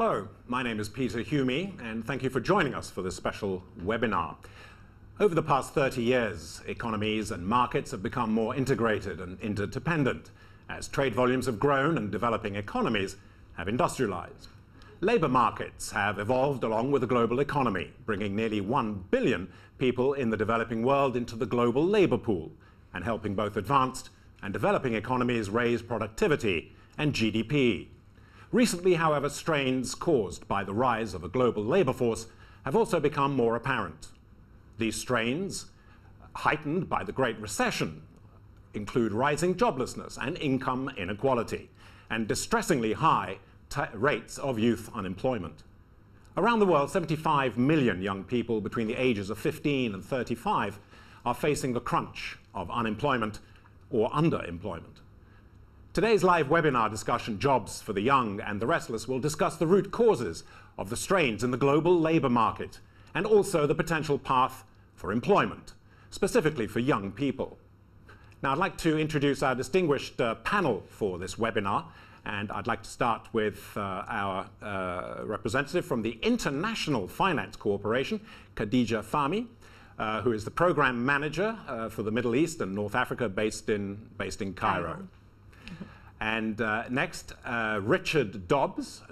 Hello, my name is Peter Humi, and thank you for joining us for this special webinar. Over the past 30 years, economies and markets have become more integrated and interdependent as trade volumes have grown and developing economies have industrialized. Labor markets have evolved along with the global economy, bringing nearly 1 billion people in the developing world into the global labor pool and helping both advanced and developing economies raise productivity and GDP. Recently, however, strains caused by the rise of a global labor force have also become more apparent. These strains, heightened by the Great Recession, include rising joblessness and income inequality, and distressingly high rates of youth unemployment. Around the world, 75 million young people between the ages of 15 and 35 are facing the crunch of unemployment or underemployment. Today's live webinar discussion, Jobs for the Young and the Restless, will discuss the root causes of the strains in the global labor market and also the potential path for employment, specifically for young people. Now, I'd like to introduce our distinguished panel for this webinar, and I'd like to start with our representative from the International Finance Corporation, Khadija Fahmy, who is the program manager for the Middle East and North Africa based in Cairo. And next, Richard Dobbs,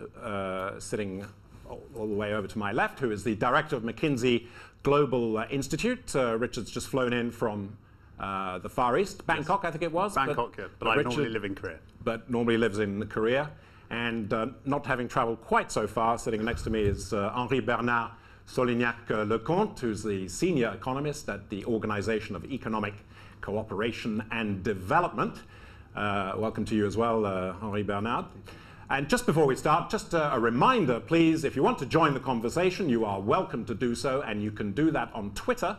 sitting all the way over to my left, who is the director of McKinsey Global Institute. Richard's just flown in from the Far East, Bangkok, yes. I think it was. Bangkok, but I normally live in Korea. But normally lives in Korea. And not having traveled quite so far, sitting next to me is Henri Bernard Solignac-Lecomte, who's the senior economist at the Organization of Economic Cooperation and Development. Welcome to you as well, Henri Bernard. And just before we start, just a reminder, please, if you want to join the conversation, you are welcome to do so, and you can do that on Twitter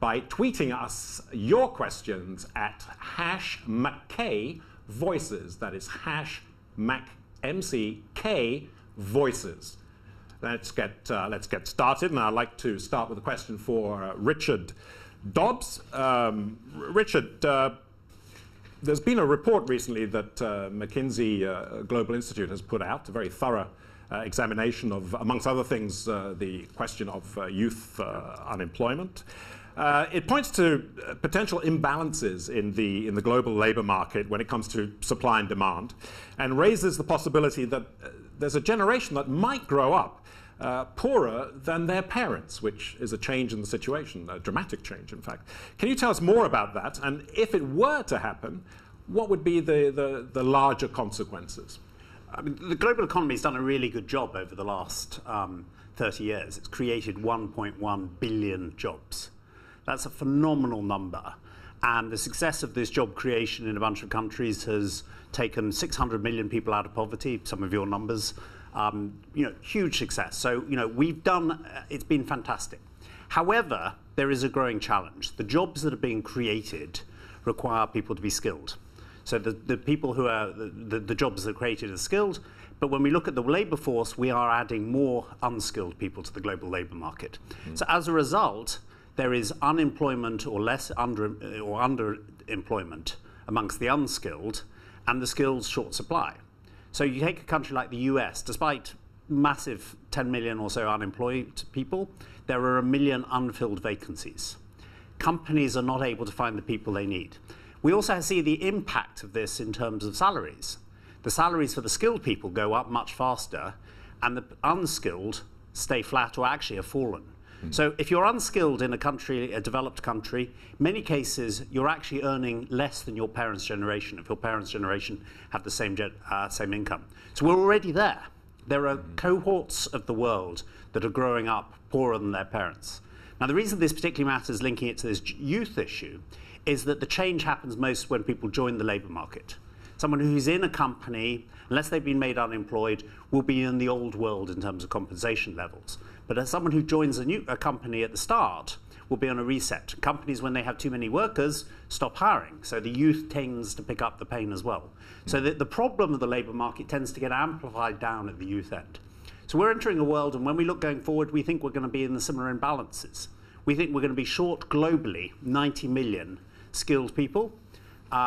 by tweeting us your questions at #McKayVoices. That is #MCKVoices. Let's get started, and I'd like to start with a question for Richard Dobbs. Richard, there's been a report recently that McKinsey Global Institute has put out, a very thorough examination of, amongst other things, the question of youth unemployment. It points to potential imbalances in the global labor market when it comes to supply and demand, and raises the possibility that there's a generation that might grow up poorer than their parents, which is a change in the situation, a dramatic change, in fact. Can you tell us more about that? And if it were to happen, what would be the larger consequences? I mean, the global economy has done a really good job over the last 30 years. It's created 1.1 billion jobs. That's a phenomenal number. And the success of this job creation in a bunch of countries has taken 600 million people out of poverty, some of your numbers. Huge success. So, we've done, it's been fantastic. However, there is a growing challenge. The jobs that are being created require people to be skilled. So the people who are, the jobs that are created are skilled, but when we look at the labor force, we are adding more unskilled people to the global labor market. So as a result, there is unemployment or underemployment amongst the unskilled, and the skilled short supply. So you take a country like the US, despite massive 10 million or so unemployed people, there are 1 million unfilled vacancies. Companies are not able to find the people they need. We also see the impact of this in terms of salaries. The salaries for the skilled people go up much faster, and the unskilled stay flat or actually have fallen. So if you're unskilled in a country, a developed country, in many cases you're actually earning less than your parents' generation, if your parents' generation had the same income. So we're already there. There are cohorts of the world that are growing up poorer than their parents. Now, the reason this particularly matters, linking it to this youth issue, is that the change happens most when people join the labor market. Someone who's in a company, unless they've been made unemployed, will be in the old world in terms of compensation levels. But as someone who joins a company at the start will be on a reset. Companies, when they have too many workers, stop hiring. So the youth tends to pick up the pain as well. So the problem of the labor market tends to get amplified down at the youth end. So we're entering a world, and when we look going forward, we think we're going to be in the similar imbalances. We think we're going to be short globally 90 million skilled people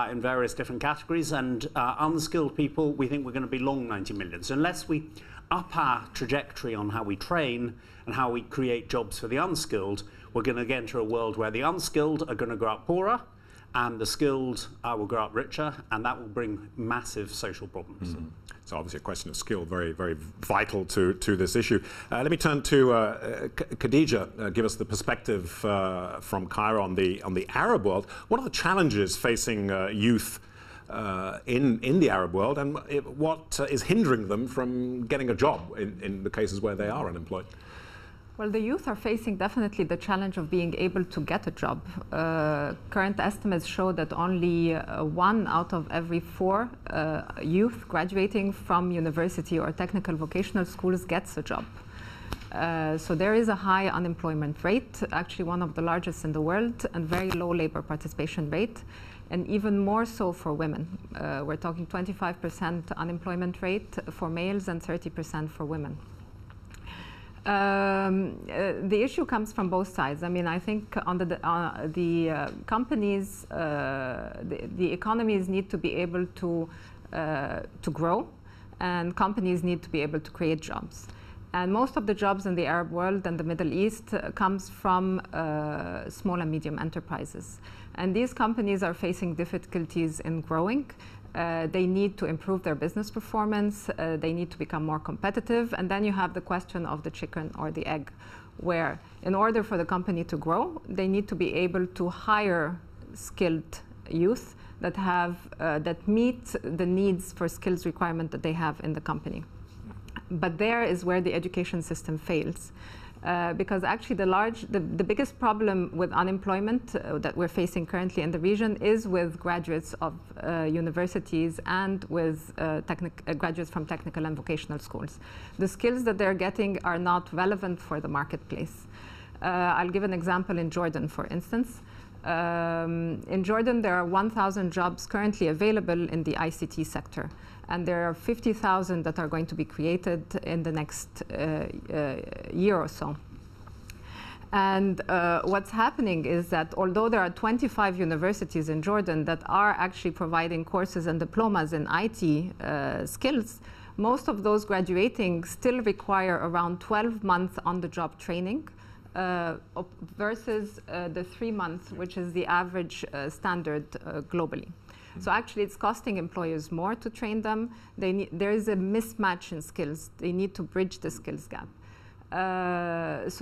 in various different categories, and unskilled people, we think we're going to be long 90 million. So unless we up our trajectory on how we train and how we create jobs for the unskilled, we're going to get into a world where the unskilled are going to grow up poorer and the skilled will grow up richer, and that will bring massive social problems. Mm-hmm. So obviously a question of skill, very, very vital to this issue. Let me turn to Khadija, give us the perspective from Cairo on the Arab world. What are the challenges facing youth in the Arab world, and what is hindering them from getting a job in the cases where they are unemployed? Well, the youth are facing definitely the challenge of being able to get a job. Current estimates show that only 1 out of every 4 youth graduating from university or technical vocational schools gets a job. So there is a high unemployment rate, actually one of the largest in the world, and very low labor participation rate, and even more so for women. We're talking 25% unemployment rate for males and 30% for women. The issue comes from both sides. I mean, I think on the companies, the economies need to be able to grow, and companies need to be able to create jobs. And most of the jobs in the Arab world and the Middle East comes from small and medium enterprises. And these companies are facing difficulties in growing. They need to improve their business performance, they need to become more competitive, and then you have the question of the chicken or the egg, where in order for the company to grow, they need to be able to hire skilled youth that meet the needs for skills requirement that they have in the company. But there is where the education system fails. Because actually the biggest problem with unemployment that we're facing currently in the region is with graduates of universities and with graduates from technical and vocational schools. The skills that they're getting are not relevant for the marketplace. I'll give an example in Jordan, for instance. In Jordan, there are 1,000 jobs currently available in the ICT sector. And there are 50,000 that are going to be created in the next year or so. And what's happening is that although there are 25 universities in Jordan that are actually providing courses and diplomas in IT skills, most of those graduating still require around 12 months on-the-job training versus the 3 months, which is the average standard globally. So actually, it's costing employers more to train them. There is a mismatch in skills. They need to bridge the skills gap. That's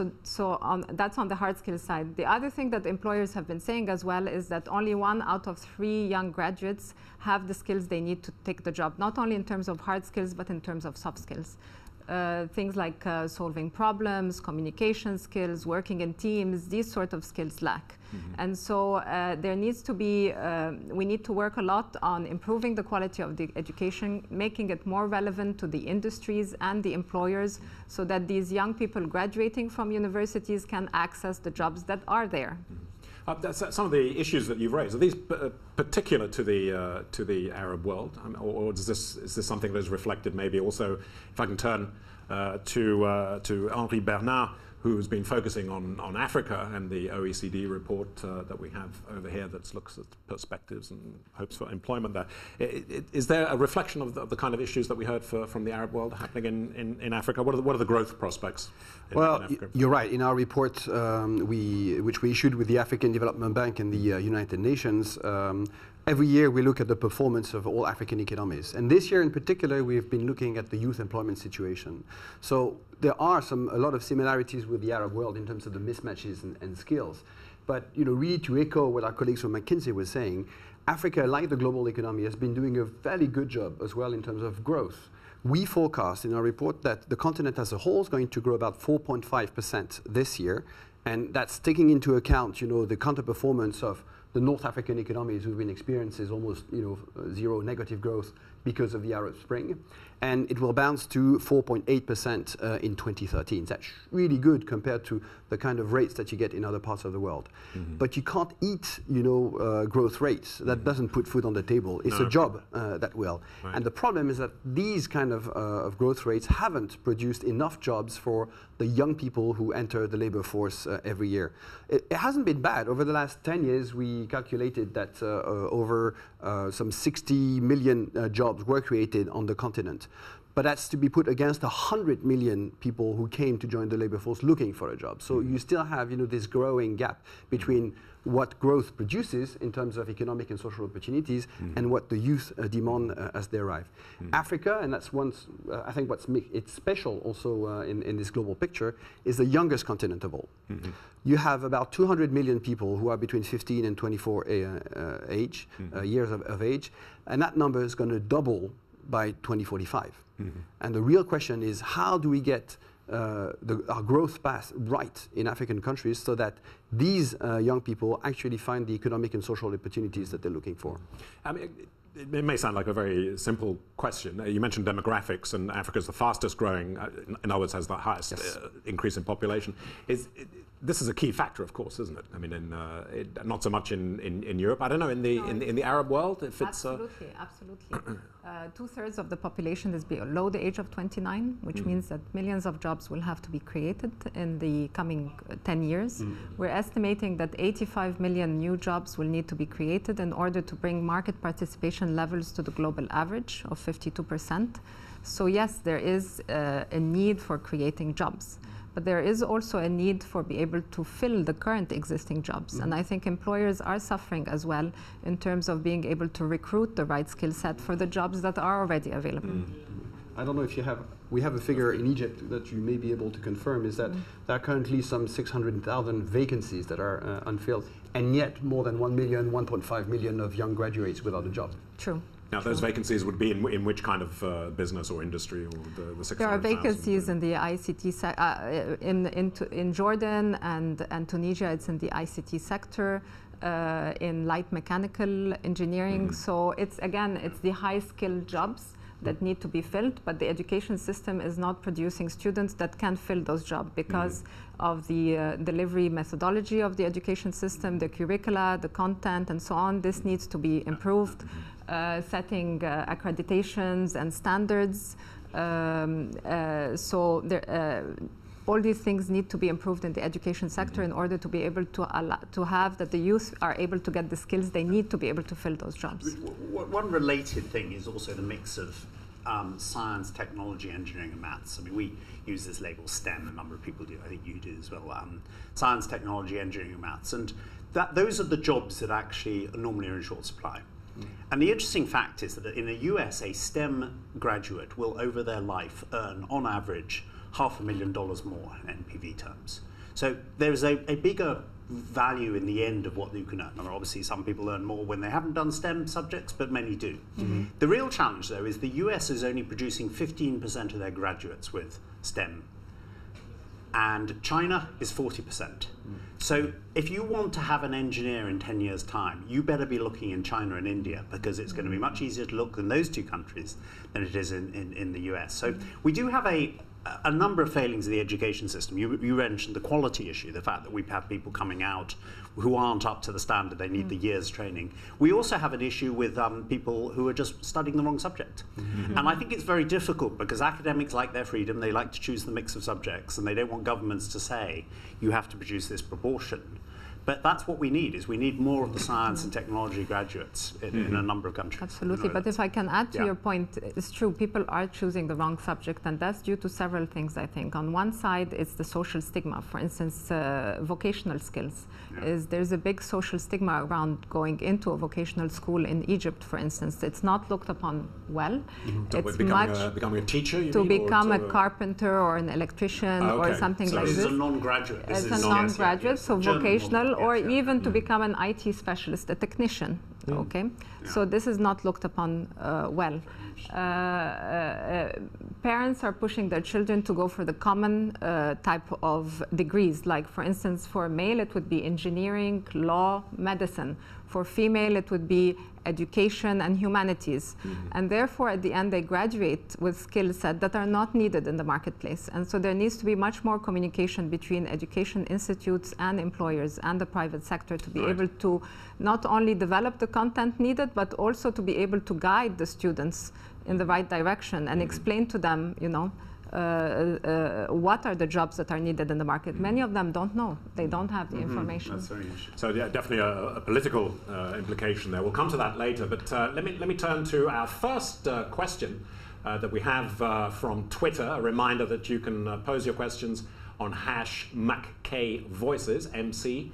on the hard skills side. The other thing that employers have been saying as well is that only 1 out of 3 young graduates have the skills they need to take the job, not only in terms of hard skills, but in terms of soft skills. Things like solving problems, communication skills, working in teams, these sort of skills lack. Mm-hmm. And so there needs to be, we need to work a lot on improving the quality of the education, making it more relevant to the industries and the employers so that these young people graduating from universities can access the jobs that are there. Mm-hmm. That's some of the issues that you've raised. Are these particular to the Arab world, or is this something that is reflected maybe also? If I can turn to Henri Bernard, who's been focusing on Africa and the OECD report that we have over here that looks at perspectives and hopes for employment there. Is there a reflection of the kind of issues that we heard from the Arab world happening in Africa? What are the growth prospects in Africa? You're right. In our report, which we issued with the African Development Bank and the United Nations, every year we look at the performance of all African economies. And this year in particular, we've been looking at the youth employment situation. So there are a lot of similarities with the Arab world in terms of the mismatches and skills. But really to echo what our colleagues from McKinsey were saying, Africa, like the global economy, has been doing a fairly good job as well in terms of growth. We forecast in our report that the continent as a whole is going to grow about 4.5% this year. And that's taking into account, the counter-performance of the North African economies who've been experiencing almost, zero negative growth because of the Arab Spring. And it will bounce to 4.8% in 2013. That's really good compared to the kind of rates that you get in other parts of the world. Mm-hmm. But you can't eat, growth rates. That doesn't put food on the table. It's a job that will. Right. And the problem is that these kind of growth rates haven't produced enough jobs for the young people who enter the labor force every year. It hasn't been bad. Over the last 10 years, we calculated that over some 60 million jobs were created on the continent. But that's to be put against 100 million people who came to join the labor force looking for a job. So you still have, this growing gap between what growth produces in terms of economic and social opportunities and what the youth demand as they arrive. Africa, and that's I think it's special also in this global picture, is the youngest continent of all. You have about 200 million people who are between 15 and 24 years of age, and that number is going to double by 2045. And the real question is, how do we get our growth path right in African countries so that these young people actually find the economic and social opportunities that they're looking for? I mean, it may sound like a very simple question. You mentioned demographics, and Africa's the fastest growing, in other words, has the highest increase in population. This is a key factor, of course, isn't it? I mean, not so much in Europe. I don't know, in the Arab world, if it's... Absolutely. 2/3 of the population is below the age of 29, which means that millions of jobs will have to be created in the coming 10 years. We're estimating that 85 million new jobs will need to be created in order to bring market participation levels to the global average of 52%. So yes, there is a need for creating jobs. But there is also a need for be able to fill the current existing jobs. And I think employers are suffering as well in terms of being able to recruit the right skill set for the jobs that are already available. I don't know if we have a figure in Egypt that you may be able to confirm, is that there are currently some 600,000 vacancies that are unfilled, and yet more than 1 million, 1.5 million of young graduates without a job. True. Now, those vacancies would be in which kind of business or industry, or the 600,000? There are vacancies in the ICT in Jordan and Tunisia. It's in the ICT sector, in light mechanical engineering. So it's the high-skilled jobs that need to be filled, but the education system is not producing students that can fill those jobs because of the delivery methodology of the education system, the curricula, the content, and so on. This needs to be improved. Setting accreditations and standards. All these things need to be improved in the education sector in order to be able to have that the youth are able to get the skills they need to be able to fill those jobs. One related thing is also the mix of science, technology, engineering, and maths. I mean, we use this label STEM. A number of people do. I think you do as well. Science, technology, engineering, and maths, and those are the jobs that actually normally are in short supply. And the interesting fact is that in the US, a STEM graduate will, over their life, earn, on average, $500,000 more in NPV terms. So there's a bigger value in the end of what you can earn. Now, obviously, some people earn more when they haven't done STEM subjects, but many do. The real challenge, though, is the US is only producing 15% of their graduates with STEM, and China is 40%. So if you want to have an engineer in 10 years' time, you better be looking in China and India, because it's going to be much easier to look in those two countries than it is in the US. So we do have a number of failings of the education system. You mentioned the quality issue, the fact that we have people coming out who aren't up to the standard, they need the year's training. We also have an issue with people who are just studying the wrong subject. And I think it's very difficult because academics like their freedom, they like to choose the mix of subjects, and they don't want governments to say, you have to produce this proportion. But that's what we need, is we need more of the science and technology graduates in a number of countries. Absolutely, but if I can add to your point, it's true, people are choosing the wrong subject, and that's due to several things, I think. On one side, it's the social stigma. For instance, vocational skills. There's a big social stigma around going into a vocational school in Egypt, for instance. It's not looked upon well. It's becoming a teacher, to become a carpenter or an electrician or something like this. So this is a non-graduate. It's a non-graduate, so vocational, or even to become an IT specialist, a technician. So this is not looked upon well. Parents are pushing their children to go for the common type of degrees. Like, for instance, for male, it would be engineering, law, medicine. For female, it would be education and humanities. And therefore, at the end, they graduate with skill sets that are not needed in the marketplace. And so there needs to be much more communication between education institutes and employers and the private sector to be able to not only develop the content needed, but also to be able to guide the students in the right direction and explain to them, what are the jobs that are needed in the market. Many of them don't know. They don't have the information. That's very interesting. So yeah, definitely a political implication there. We'll come to that later, but let me turn to our first question that we have from Twitter. A reminder that you can pose your questions on #McKVoices, MCKVoices,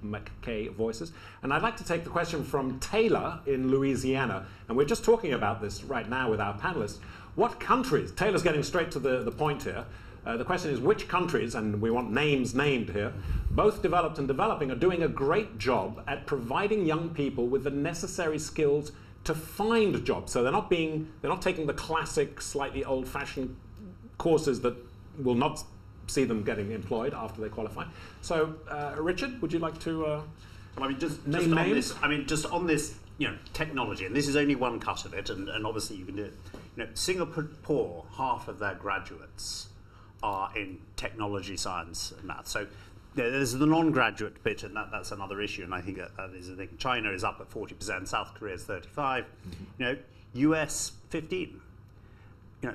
#McKVoices. And I'd like to take the question from Taylor in Louisiana. And we're just talking about this right now with our panelists. What countries, Taylor's getting straight to the point here, the question is which countries, and we want names named here, both developed and developing, are doing a great job at providing young people with the necessary skills to find jobs. So they're not taking the classic, slightly old-fashioned courses that will not see them getting employed after they qualify. So, Richard, would you like to well, I mean, just name on names? this, I mean, just on this, technology, and this is only one cut of it, and obviously you can do it. Singapore, half of their graduates are in technology, science, and math. So there's the non-graduate bit, and that's another issue. And I think that is a thing. China is up at 40%, South Korea is 35%, US 15%.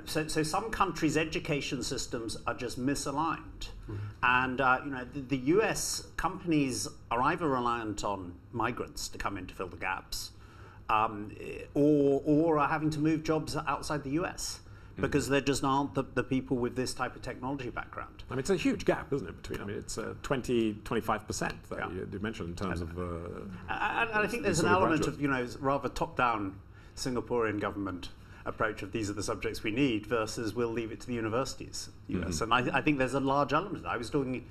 So some countries' education systems are just misaligned, and the US companies are either reliant on migrants to come in to fill the gaps, or are having to move jobs outside the US. Because there just aren't the people with this type of technology background. I mean, it's a huge gap, isn't it, between, I mean, it's 25% that you mentioned in terms of... and I think there's an element of, rather top-down Singaporean government approach of these are the subjects we need versus we'll leave it to the universities, US. And I think there's a large element of that. I was talking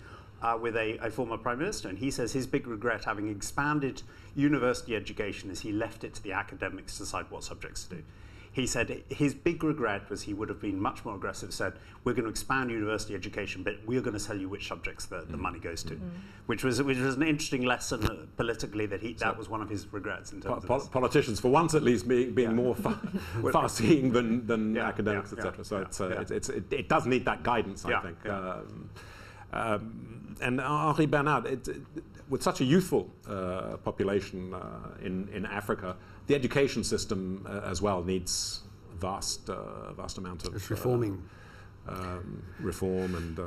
with a former Prime Minister, and he says his big regret having expanded university education is he left it to the academics to decide what subjects to do. He said his big regret was he would have been much more aggressive, said, we're going to expand university education, but we're going to tell you which subjects the money goes to, which was an interesting lesson politically that was one of his regrets in terms of politicians, for once at least, being more far-seeing than academics, etc. So it does need that guidance, I think. And Henri Bernard, with such a youthful population in Africa, the education system as well needs vast amount of reforming. Reform, and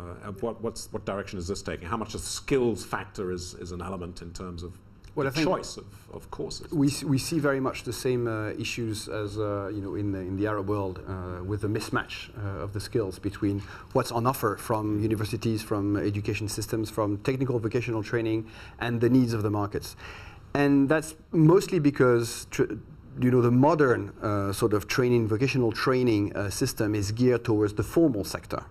what direction is this taking? How much a skills factor is an element in terms of the choice of courses? We see very much the same issues as in the Arab world with the mismatch of the skills between what's on offer from universities, from education systems, from technical vocational training, and the needs of the markets. And that's mostly because the modern sort of vocational training system is geared towards the formal sector,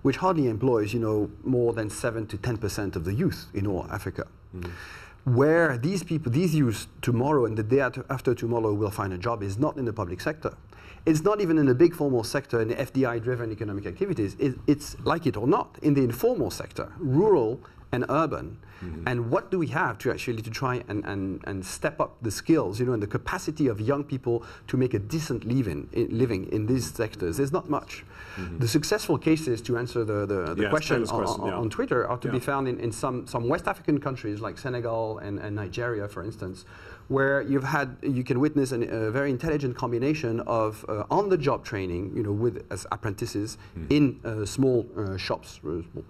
which hardly employs more than 7 to 10% of the youth in all Africa. Where these youth tomorrow and the day after tomorrow will find a job is not in the public sector. It's not even in the big formal sector, in the FDI-driven economic activities. It's, like it or not, in the informal sector, rural and urban. And what do we have to try and step up the skills, and the capacity of young people to make a decent living in these sectors? There's not much. The successful cases, to answer the question on Twitter, are to be found in some West African countries like Senegal and Nigeria, for instance, where you can witness a very intelligent combination of on-the-job training, as apprentices in small shops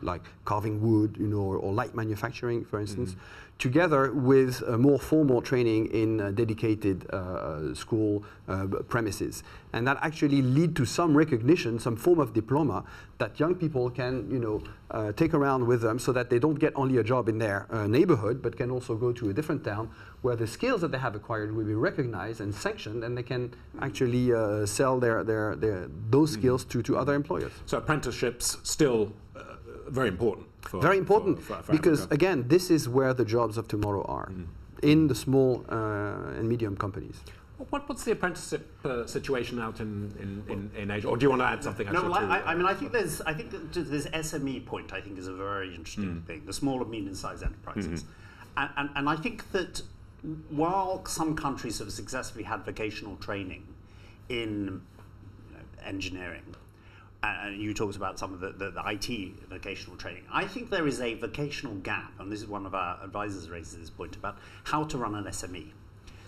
like carving wood, or light manufacturing, for instance, together with more formal training in dedicated school premises. And that actually lead to some recognition, some form of diploma that young people can, take around with them so that they don't get only a job in their neighborhood, but can also go to a different town where the skills that they have acquired will be recognized and sanctioned, and they can actually sell those skills to other employers. So apprenticeships still very important. Very important, because again, this is where the jobs of tomorrow are, in the small and medium companies. What's the apprenticeship situation out in Asia? Or do you want to add something? I think this SME point, I think, is a very interesting thing, the small and medium-sized enterprises. And I think that while some countries have successfully had vocational training in engineering, and you talked about some of the IT vocational training, I think there is a vocational gap, and this is one of our advisors raises this point about how to run an SME.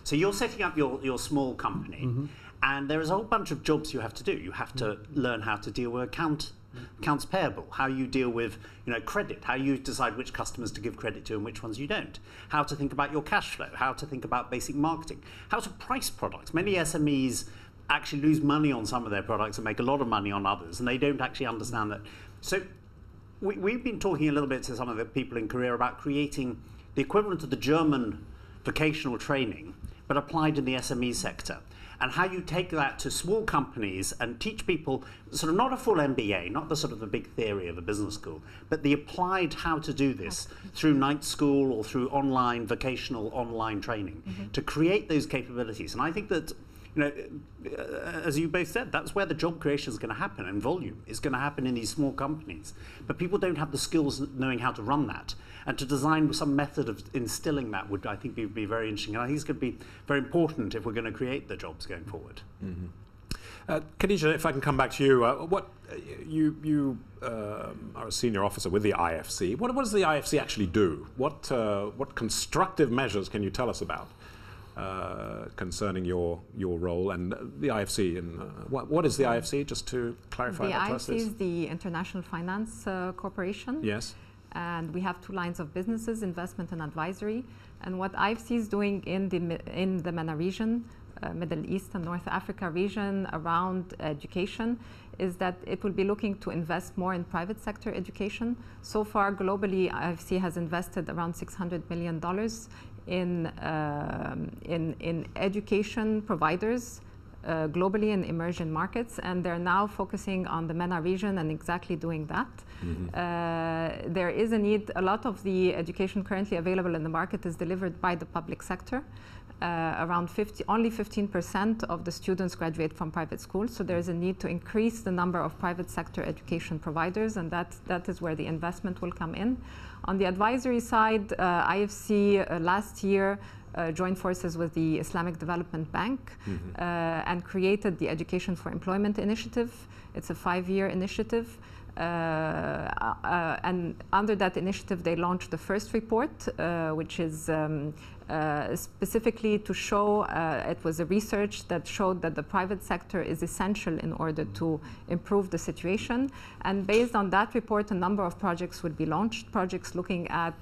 So you're setting up your small company, and there is a whole bunch of jobs you have to do. You have to learn how to deal with accounts payable, how you deal with credit, how you decide which customers to give credit to and which ones you don't, how to think about your cash flow, how to think about basic marketing, how to price products. Many SMEs actually lose money on some of their products and make a lot of money on others, and they don't actually understand that. So we've been talking a little bit to some of the people in Korea about creating the equivalent of the German vocational training, but applied in the SME sector. And how you take that to small companies and teach people sort of not a full MBA, not the sort of the big theory of a business school, but the applied how to do this through night school or through online, vocational online training to create those capabilities. And I think that, you know, as you both said, that's where the job creation is going to happen in volume. It's going to happen in these small companies. But people don't have the skills knowing how to run that. And to design some method of instilling that would, I think, be very interesting. And I think it's going to be very important if we're going to create the jobs going forward. Khadija, if I can come back to you, you are a senior officer with the IFC. What does the IFC actually do? What constructive measures can you tell us about concerning your role and the IFC? And what is the IFC? Just to clarify that to us, The IFC is the International Finance Corporation. Yes. And we have two lines of businesses, investment and advisory. And what IFC is doing in the MENA region, Middle East and North Africa region around education, is that it will be looking to invest more in private sector education. So far, globally, IFC has invested around $600 million in education providers globally in emerging markets, and they're now focusing on the MENA region and exactly doing that. There is a need. A lot of the education currently available in the market is delivered by the public sector. Only 15% of the students graduate from private schools, so there's a need to increase the number of private sector education providers, and that is where the investment will come in. On the advisory side, IFC last year joined forces with the Islamic Development Bank and created the Education for Employment Initiative. It's a 5-year initiative. And under that initiative, they launched the first report, which is specifically to show, it was a research that showed that the private sector is essential in order to improve the situation. And based on that report, a number of projects would be launched, projects looking at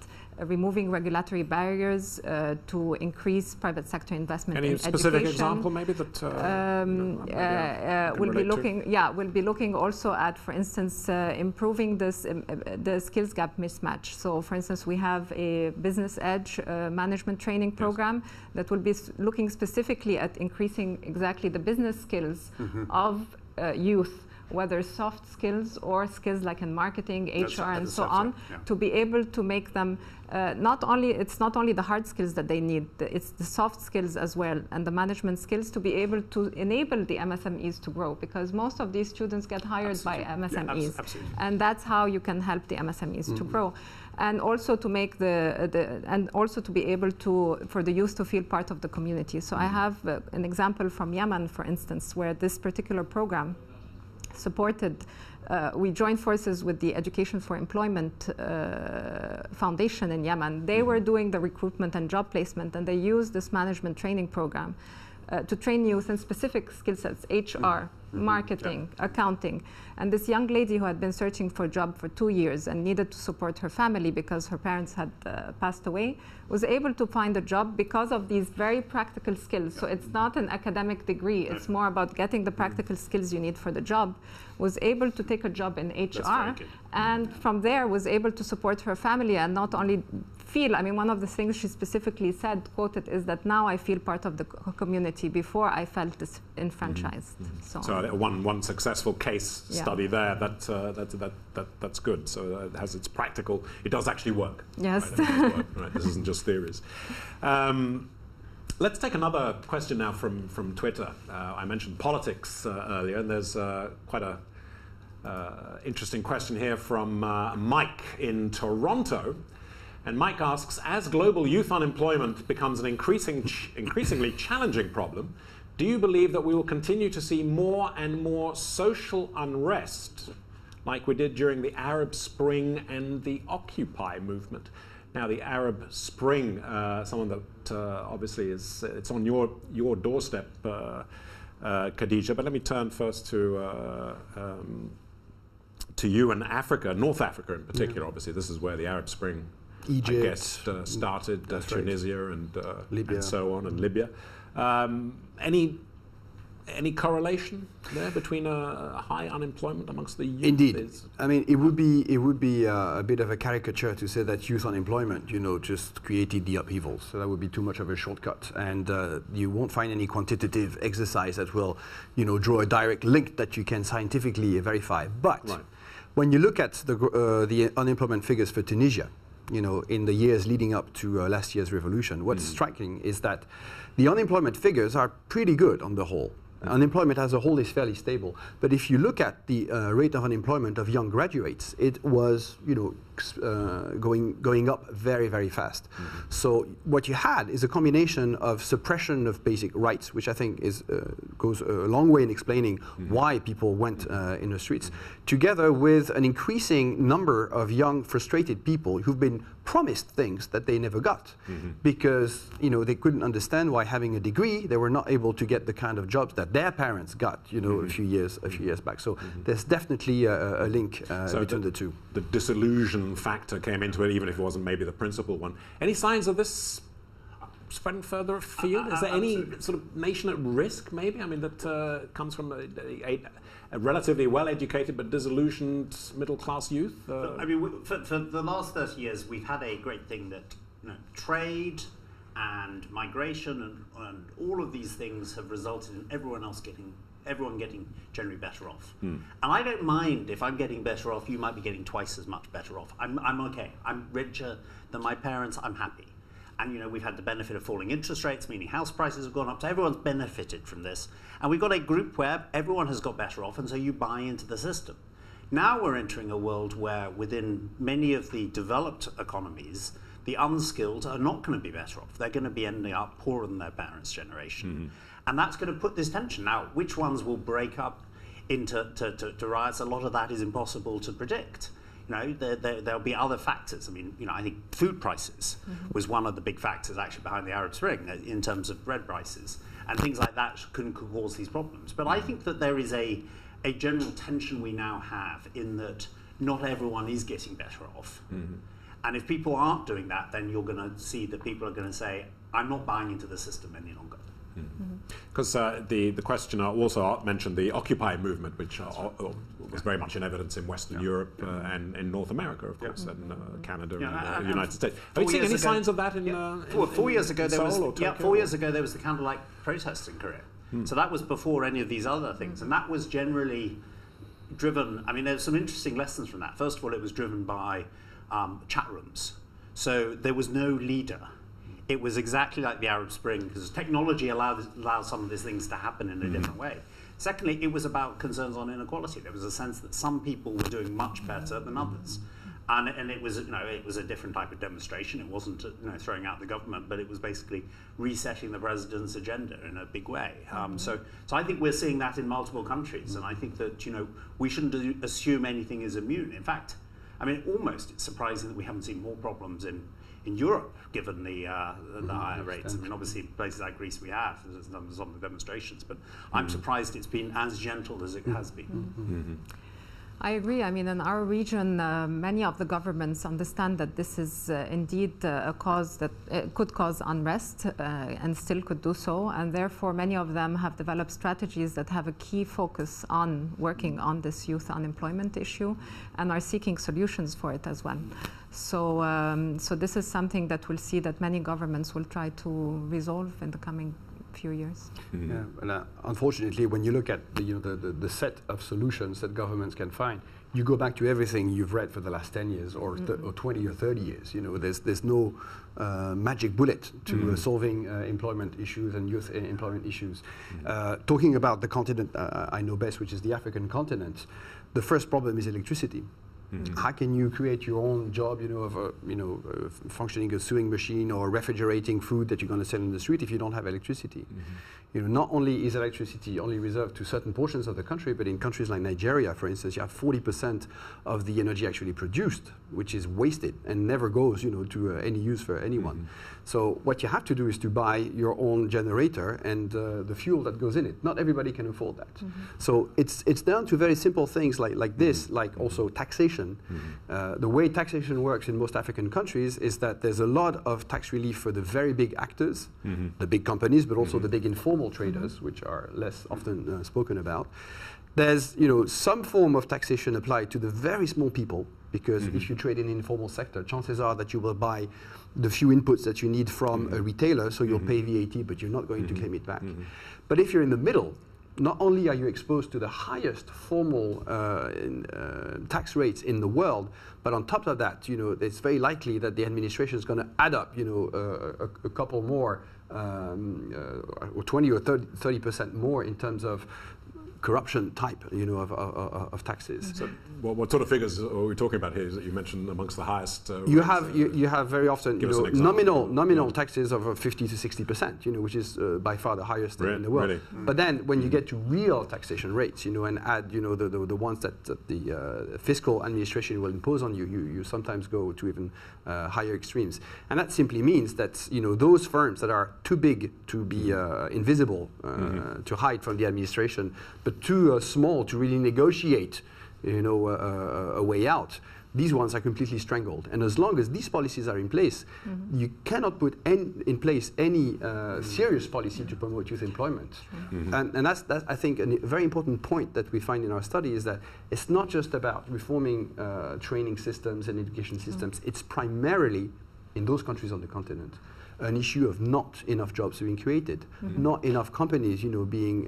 removing regulatory barriers to increase private sector investment in education. Any specific example, maybe that we'll be looking also at, for instance, improving this the skills gap mismatch. So, for instance, we have a business edge management training program that will be looking specifically at increasing exactly the business skills of youth, whether soft skills or skills like in marketing, HR, and so on, to be able to make them it's not only the hard skills that they need, it's the soft skills as well, and the management skills to be able to enable the MSMEs to grow, because most of these students get hired by MSMEs, and that's how you can help the MSMEs to grow. And also to make and also to be able to, for the youth to feel part of the community. So I have an example from Yemen, for instance, where this particular program supported, we joined forces with the Education for Employment Foundation in Yemen. They were doing the recruitment and job placement, and they used this management training program to train youth in specific skill sets, HR, marketing, accounting. And this young lady who had been searching for a job for 2 years and needed to support her family because her parents had passed away, was able to find a job because of these very practical skills. So it's not an academic degree, it's more about getting the practical skills you need for the job. Was able to take a job in HR, and from there was able to support her family and not only feel, I mean, one of the things she specifically said, quoted, is that now I feel part of the community. Before I felt disenfranchised. So one successful case study there. That's good. So it has its practical. It does actually work. Yes. Right? Right. This isn't just theories. Let's take another question now from Twitter. I mentioned politics earlier, and there's quite a interesting question here from Mike in Toronto. And Mike asks, as global youth unemployment becomes an increasingly challenging problem, do you believe that we will continue to see more and more social unrest like we did during the Arab Spring and the Occupy movement? Now, the Arab Spring, someone that obviously it's on your doorstep, Khadija, but let me turn first to you and Africa, North Africa in particular. Obviously, this is where the Arab Spring, Egypt, I guess, started, Tunisia and Libya and so on, and Libya. Any correlation there between a high unemployment amongst the youth? Indeed. I mean, it would be a bit of a caricature to say that youth unemployment, just created the upheavals. So that would be too much of a shortcut, and you won't find any quantitative exercise that will, draw a direct link that you can scientifically verify. But when you look at the unemployment figures for Tunisia, in the years leading up to last year's revolution, what's striking is that the unemployment figures are pretty good on the whole. Unemployment as a whole is fairly stable, but if you look at the rate of unemployment of young graduates, it was, going up very, very fast. So what you had is a combination of suppression of basic rights, which I think goes a long way in explaining why people went in the streets, together with an increasing number of young, frustrated people who've been promised things that they never got, because they couldn't understand why, having a degree, they were not able to get the kind of jobs that their parents got, a few years back. So there's definitely a link between the two. The disillusion factor came into it, even if it wasn't maybe the principal one. Any signs of this spreading further afield? Is there any sort of nation at risk, maybe? I mean, that comes from a relatively well-educated but disillusioned middle-class youth? I mean, for the last 30 years, we've had a great thing that trade and migration and all of these things have resulted in everyone getting generally better off. And I don't mind if I'm getting better off, you might be getting twice as much better off. I'm okay. I'm richer than my parents, I'm happy. And we've had the benefit of falling interest rates, meaning house prices have gone up, so everyone's benefited from this. And we've got a group where everyone has got better off, and so you buy into the system. Now we're entering a world where within many of the developed economies, the unskilled are not going to be better off. They're going to be ending up poorer than their parents' generation. And that's going to put this tension. Now, which ones will break up into riots? A lot of that is impossible to predict. There'll be other factors. I mean, I think food prices was one of the big factors actually behind the Arab Spring in terms of bread prices. And things like that can cause these problems. But I think that there is a general tension we now have in that not everyone is getting better off. And if people aren't doing that, then you're going to see that people are going to say, I'm not buying into the system any longer. Because the questioner also mentioned the Occupy movement, which was very much in evidence in Western Europe and in North America, of course, and Canada and the United States. Have you seen any signs of that in 4 years ago? There was 4 years ago there was the candlelight protest in Korea. So that was before any of these other things, and that was generally driven. I mean, there's some interesting lessons from that. First of all, it was driven by chat rooms, so there was no leader. It was exactly like the Arab Spring, because technology allowed some of these things to happen in a different way. Secondly, it was about concerns on inequality. There was a sense that some people were doing much better than others. And it was, it was a different type of demonstration. It wasn't, throwing out the government, but it was basically resetting the president's agenda in a big way. So I think we're seeing that in multiple countries, and I think that, we shouldn't assume anything is immune. In fact, I mean, almost it's surprising that we haven't seen more problems in Europe, given the higher rates. I mean, obviously, places like Greece we have, there's some of the demonstrations, but I'm surprised it's been as gentle as it has been. I agree. I mean, in our region, many of the governments understand that this is indeed a cause that could cause unrest and still could do so. And therefore, many of them have developed strategies that have a key focus on working on this youth unemployment issue and are seeking solutions for it as well. So, so this is something that we'll see that many governments will try to resolve in the coming few years. Yeah, and unfortunately, when you look at the set of solutions that governments can find, you go back to everything you've read for the last 10 years or 20 or 30 years. There's no magic bullet to solving employment issues and youth employment issues. Talking about the continent I know best, which is the African continent, the first problem is electricity. How can you create your own job, of functioning a sewing machine or refrigerating food that you're going to sell in the street if you don't have electricity? Not only is electricity only reserved to certain portions of the country, but in countries like Nigeria, for instance, you have 40% of the energy actually produced, which is wasted and never goes, to any use for anyone. So what you have to do is to buy your own generator and the fuel that goes in it. Not everybody can afford that. So it's down to very simple things like this, like also taxation taxation. The way taxation works in most African countries is that there's a lot of tax relief for the very big actors, the big companies, but also the big informal traders, which are less often spoken about. There's some form of taxation applied to the very small people, because if you trade in the informal sector, chances are that you will buy the few inputs that you need from a retailer, so you'll pay VAT, but you're not going to claim it back. But if you're in the middle, not only are you exposed to the highest formal tax rates in the world, but on top of that, it's very likely that the administration is going to add up, a couple more, or 20 or 30% more in terms of corruption type, of taxes. So, what sort of figures are we talking about here? Is that you mentioned amongst the highest? You have very often nominal taxes of 50 to 60%, which is by far the highest in the world. Really? But then when you get to real taxation rates, and add the ones that the fiscal administration will impose on you, you sometimes go to even higher extremes, and that simply means that those firms that are too big to be invisible, to hide from the administration, but too small to really negotiate, a way out, these ones are completely strangled. And as long as these policies are in place, you cannot put in place any serious policy to promote youth employment. And that's I think, a very important point that we find in our study is that it's not just about reforming training systems and education systems. It's primarily, in those countries on the continent, an issue of not enough jobs being created, not enough companies, being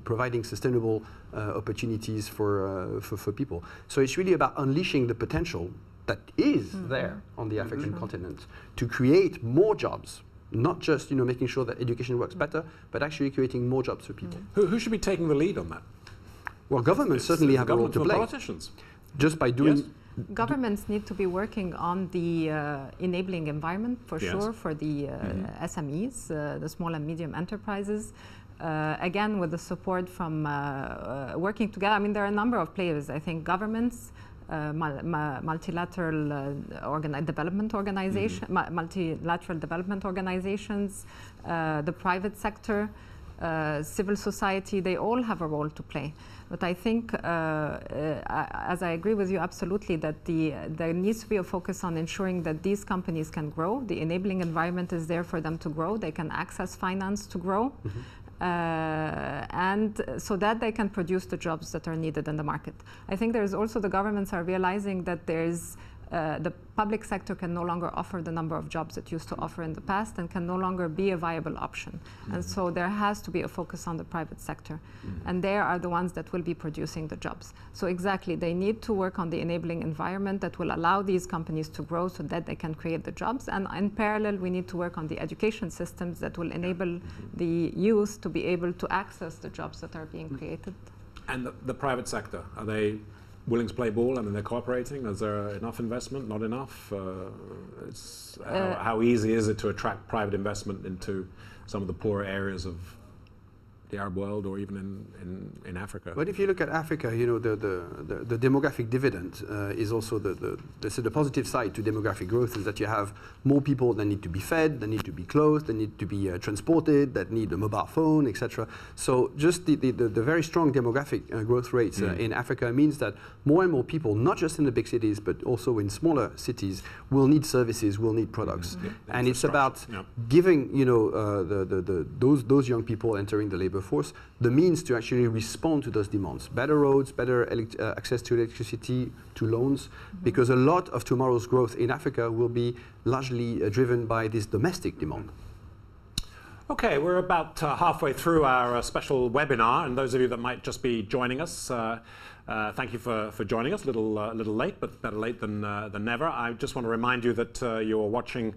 providing sustainable opportunities for people. So it's really about unleashing the potential that is there on the African continent to create more jobs, not just making sure that education works better, but actually creating more jobs for people. Who should be taking the lead on that? Well, governments certainly have a role to play. Politicians. Just by doing. Yes. Governments need to be working on the enabling environment for sure for the SMEs, the small and medium enterprises. Again, with the support from working together. I mean, there are a number of players. I think governments, multilateral development organizations, the private sector, civil society, they all have a role to play. But I think, as I agree with you absolutely, that there needs to be a focus on ensuring that these companies can grow. The enabling environment is there for them to grow. They can access finance to grow. And so that they can produce the jobs that are needed in the market. I think there's also the governments are realizing that there's the public sector can no longer offer the number of jobs it used to offer in the past and can no longer be a viable option. And so there has to be a focus on the private sector. And they are the ones that will be producing the jobs. So exactly, they need to work on the enabling environment that will allow these companies to grow so that they can create the jobs. And in parallel, we need to work on the education systems that will enable the youth to be able to access the jobs that are being created. And the private sector, are they willing to play ball? I mean, they're cooperating. Is there enough investment? Not enough? How easy is it to attract private investment into some of the poorer areas of the Arab world, or even in Africa? But if you look at Africa, the demographic dividend is also the positive side to demographic growth is that you have more people that need to be fed, that need to be clothed, that need to be transported, that need a mobile phone, etc. So just the very strong demographic growth rates in Africa means that more and more people, not just in the big cities, but also in smaller cities, will need services, will need products. And it's about giving those young people entering the labor force the means to actually respond to those demands. Better roads, better access to electricity, to loans, because a lot of tomorrow's growth in Africa will be largely driven by this domestic demand. Okay, we're about halfway through our special webinar, and those of you that might just be joining us, thank you for joining us. A little late, but better late than never. I just want to remind you that you're watching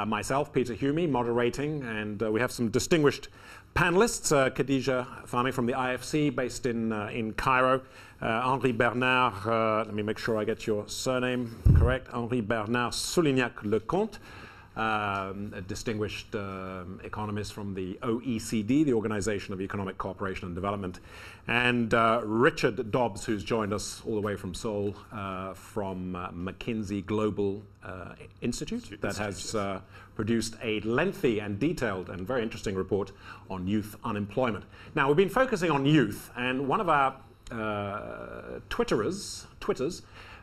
myself, Peter Humi, moderating, and we have some distinguished panelists. Khadija Fahmy from the IFC, based in Cairo. Henri Bernard, let me make sure I get your surname correct. Henri Bernard Soulignac-Lecomte, a distinguished economist from the OECD, the Organization of Economic Cooperation and Development, and Richard Dobbs, who's joined us all the way from Seoul from McKinsey Global Institute that has produced a lengthy and detailed and very interesting report on youth unemployment. Now, we've been focusing on youth, and one of our Twitters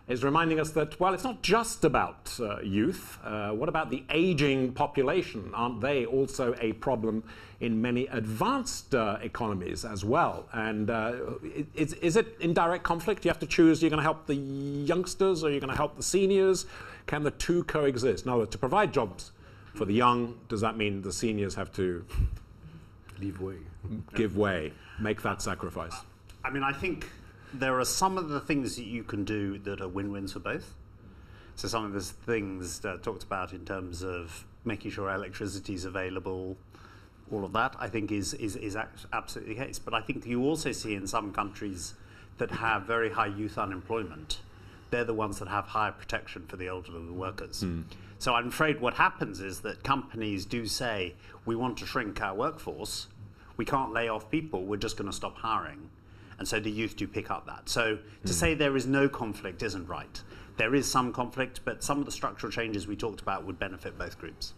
is reminding us that, well, it's not just about youth. What about the aging population? Aren't they also a problem in many advanced economies as well? And is it in direct conflict? You have to choose, you're going to help the youngsters or you're going to help the seniors? Can the two coexist? Now, to provide jobs for the young, does that mean the seniors have to give way, make that sacrifice? I mean, I think there are some of the things that you can do that are win-wins for both. So some of the things talked about in terms of making sure electricity is available, all of that, I think is absolutely the case. But I think you also see in some countries that have very high youth unemployment, they're the ones that have higher protection for the elderly workers. So I'm afraid what happens is that companies do say, we want to shrink our workforce, we can't lay off people, we're just going to stop hiring. And so the youth do pick up that. So to say there is no conflict isn't right. There is some conflict, but some of the structural changes we talked about would benefit both groups.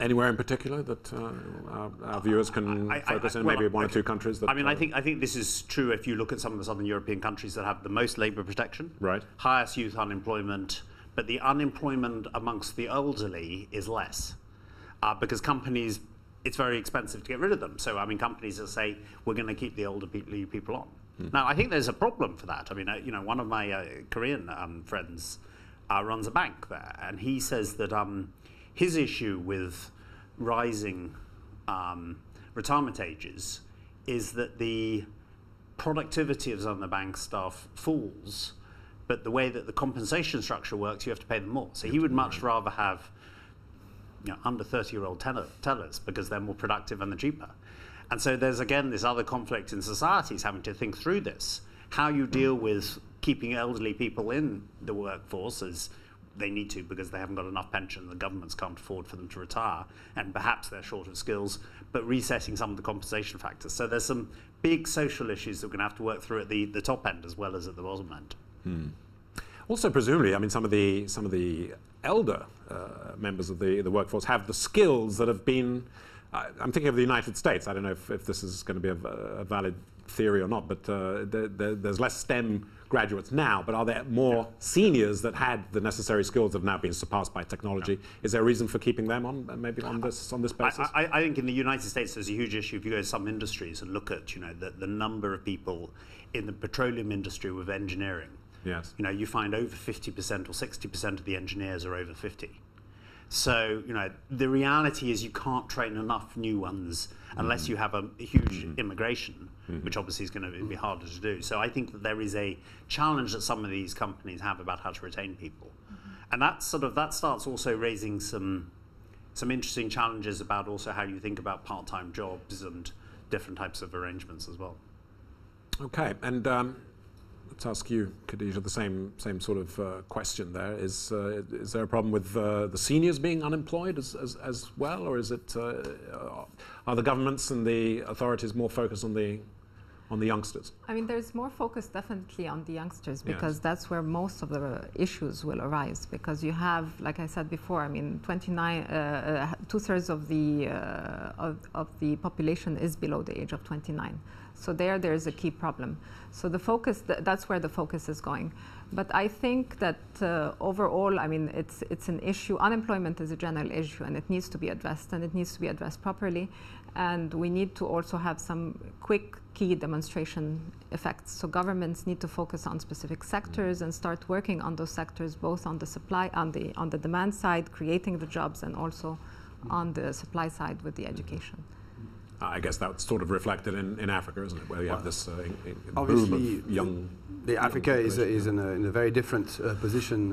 Anywhere in particular that our viewers can focus in? Maybe one or two countries that... I mean, I think this is true if you look at some of the southern European countries that have the most labour protection, right, highest youth unemployment, but the unemployment amongst the elderly is less because companies, it's very expensive to get rid of them. So, I mean, companies will say, we're going to keep the older people on. Now, I think there's a problem for that. I mean, you know, one of my Korean friends runs a bank there, and he says that his issue with rising retirement ages is that the productivity of some of the bank staff falls, but the way that the compensation structure works, you have to pay them more. So he would much rather have under 30-year-old tellers because they're more productive and they're cheaper. And so there's, again, this other conflict in societies having to think through this. How you deal with keeping elderly people in the workforce as they need to because they haven't got enough pension, the governments can't afford for them to retire, and perhaps they're short of skills, but resetting some of the compensation factors. So there's some big social issues that we're going to have to work through at the top end as well as at the bottom end. Also, presumably, I mean, some of the elder members of the workforce have the skills that have been. I'm thinking of the United States. I don't know if this is going to be a valid theory or not, but there's less STEM graduates now. But are there more seniors that had the necessary skills that have now been surpassed by technology? Is there a reason for keeping them on maybe on this basis? I think in the United States there's a huge issue. If you go to some industries and look at the number of people in the petroleum industry with engineering. Yes. You find over 50% or 60% of the engineers are over 50. So, the reality is you can't train enough new ones unless you have a huge immigration, which obviously is going to be harder to do. So I think that there is a challenge that some of these companies have about how to retain people. And that starts also raising some interesting challenges about also how you think about part-time jobs and different types of arrangements as well. Okay, and let's ask you, Khadija, the same sort of question there. Is there a problem with the seniors being unemployed as well, or is it are the governments and the authorities more focused on the youngsters? I mean, there's more focus definitely on the youngsters because that's where most of the issues will arise. Because you have, like I said before, I mean, 2/3 of the population is below the age of 29. So there's a key problem. So the focus, that's where the focus is going. But I think that overall, I mean, it's an issue. Unemployment is a general issue, and it needs to be addressed, and it needs to be addressed properly. And we need to also have some quick key demonstration effects. So governments need to focus on specific sectors and start working on those sectors, both on the supply, on the demand side, creating the jobs, and also on the supply side with the education. I guess that's sort of reflected in Africa, isn't it, where you have this obviously boom of young. Africa is in a very different position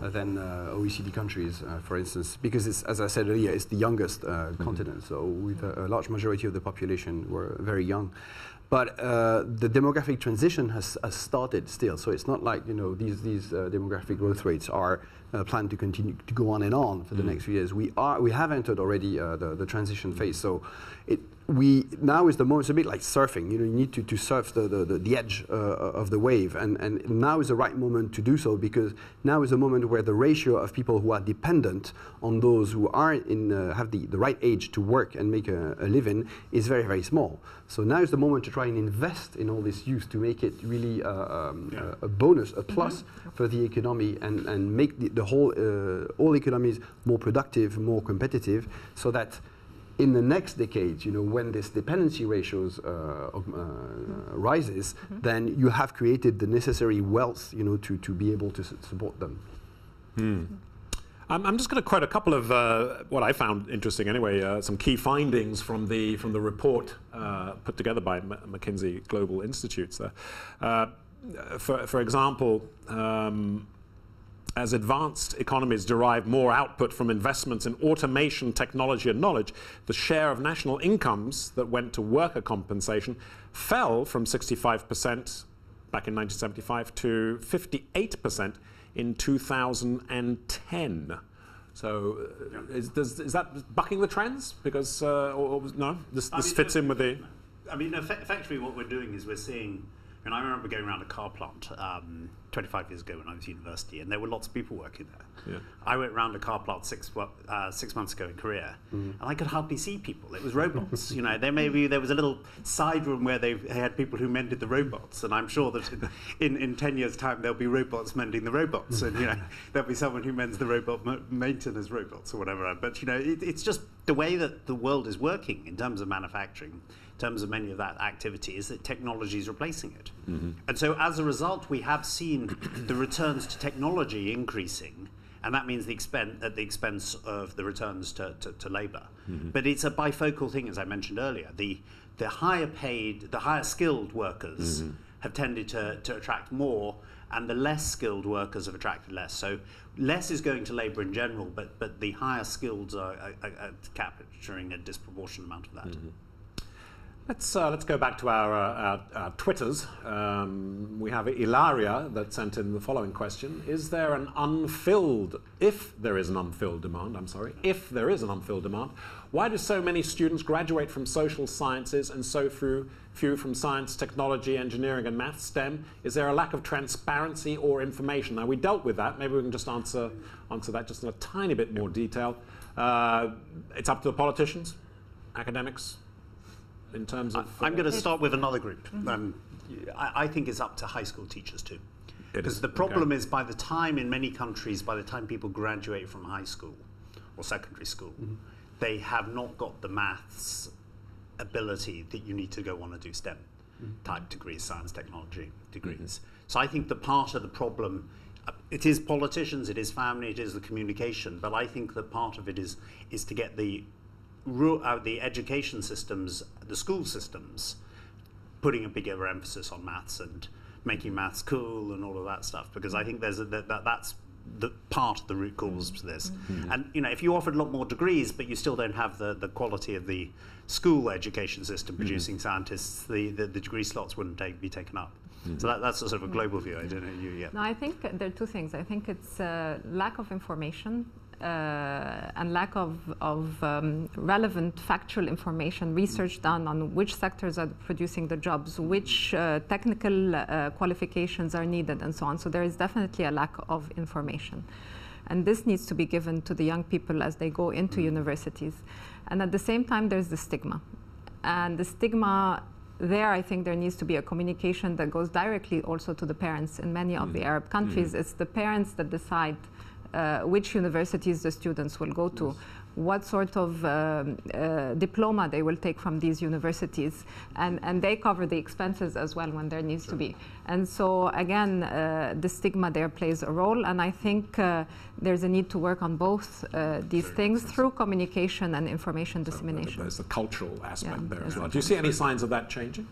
than OECD countries, for instance, because it's, as I said earlier, it's the youngest continent. So with a large majority of the population were very young. But the demographic transition has started still. So it's not like these demographic growth rates are planned to continue to go on and on for the next few years. We have entered already the transition phase. So now is the moment. It's a bit like surfing. You need to surf the edge of the wave, and now is the right moment to do so, because now is the moment where the ratio of people who are dependent on those who are have the right age to work and make a living is very, very small. So now is the moment to try try and invest in all this youth to make it really a bonus, a plus for the economy, and make the whole all economies more productive, more competitive, so that in the next decade, when this dependency ratios rises, then you have created the necessary wealth, to be able to support them. I'm just going to quote a couple of what I found interesting anyway, some key findings from the report put together by McKinsey Global Institutes. For example, as advanced economies derive more output from investments in automation, technology and knowledge, the share of national incomes that went to worker compensation fell from 65% back in 1975 to 58% in 2010. So is that bucking the trends? Because, no, this fits in with the... I mean, effectively what we're doing is we're seeing... I remember going around a car plant 25 years ago when I was at university, and there were lots of people working there. Yeah. I went around a car plant 6 months ago in Korea, and I could hardly see people. It was robots. There was a little side room where they had people who mended the robots, and I'm sure that in 10 years' time there'll be robots mending the robots, and there'll be someone who mends the robot maintenance robots or whatever. But it's just the way that the world is working in terms of manufacturing. In terms of many of that activity, is that technology is replacing it. And so as a result, we have seen the returns to technology increasing, and that means at the expense of the returns to labour. But it's a bifocal thing, as I mentioned earlier. The higher paid, the higher skilled workers have tended to attract more, and the less skilled workers have attracted less. So less is going to labour in general, but the higher skilled are capturing a disproportionate amount of that. Let's go back to our Twitters. We have Ilaria that sent in the following question: if there is an unfilled demand, why do so many students graduate from social sciences and so few from science, technology, engineering and maths, STEM? Is there a lack of transparency or information? Now, we dealt with that. Maybe we can just answer that just in a tiny bit more detail. It's up to the politicians, academics. In terms of, I'm going to start with another group. I think it's up to high school teachers too. Because the problem is, in many countries, by the time people graduate from high school or secondary school, they have not got the maths ability that you need to go on to do STEM type degrees, science, technology degrees. So I think the part of the problem, it is politicians, it is family, it is the communication, but I think that part of it is to get the education systems, the school systems, putting a bigger emphasis on maths and making maths cool and all of that stuff, because I think that's the part of the root cause to this. And if you offered a lot more degrees, but you still don't have the quality of the school education system producing scientists, the degree slots wouldn't be taken up. So that's a sort of a global view. I don't know you yet. No, I think there are two things. I think it's lack of information. And lack of relevant factual information, research done on which sectors are producing the jobs, which technical qualifications are needed, and so on. So there is definitely a lack of information. And this needs to be given to the young people as they go into universities. And at the same time, there's the stigma. And the stigma there, I think there needs to be a communication that goes directly also to the parents. In many of the Arab countries, it's the parents that decide which universities the students will go to, what sort of diploma they will take from these universities, and they cover the expenses as well when there needs to be. And so again, the stigma there plays a role, and I think there's a need to work on both these things through communication and information dissemination. There's the cultural aspect there as well. Do you see any signs of that changing?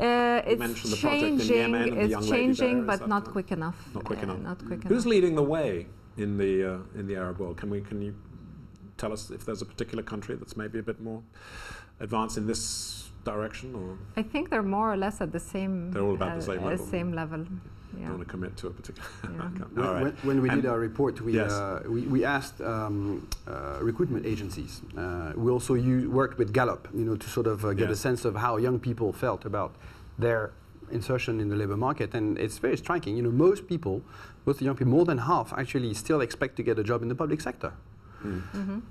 It's changing, but not quick enough. Not quick enough. Not quick enough. Who's leading the way in the Arab world? Can you tell us if there's a particular country that's maybe a bit more advanced in this direction? Or I think they're more or less at the same. They're all about the same level. Same level. Yeah. Don't want to commit to a particular. When we did our report, we asked recruitment agencies. We also worked with Gallup, to sort of get a sense of how young people felt about their insertion in the labor market, and it's very striking. Most the young people, more than half, actually still expect to get a job in the public sector.